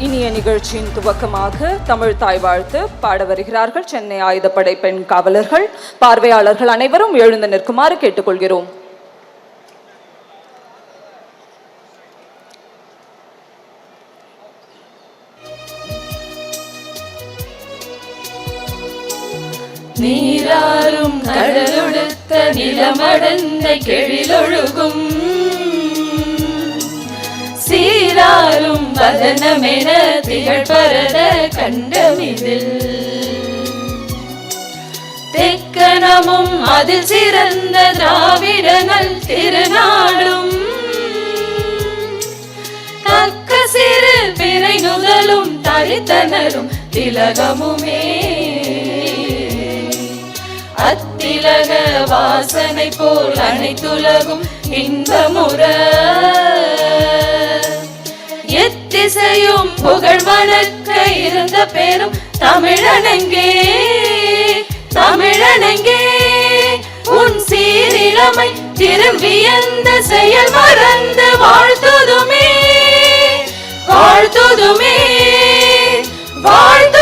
இனிய நிகழ்ச்சியின் துவக்கமாக தமிழ் தாய் வாழ்த்து பாட வருகிறார்கள் சென்னை ஆயுதப்படை பெண் காவலர்கள். பார்வையாளர்கள் அனைவரும் எழுந்து நிற்குமாறு கேட்டுக்கொள்கிறோம். நீராறும் கடலொடுத்த நிலமடந்த கெழிலொழுகும் சீராரும் வதனமென திகழ்பரத கண்டமிதில் தெக்கணமும் அதில் சிறந்த திராவிடனல் திருநாடும் தக்க சிறு பிறை நுதலும் தரித்தனரும் திலகமுமே அத்திலக வாசனை போல் அனைத்துலகும் இன்பமுற எத்திசையும் புகழ் வணக்க இருந்த பேரும் தமிழனங்கே தமிழனங்கே உன் சீரிழமை திரும்பியந்த செயல் மறந்து வாழ்த்துதுமே வாழ்த்துதுமே வாழ்த்து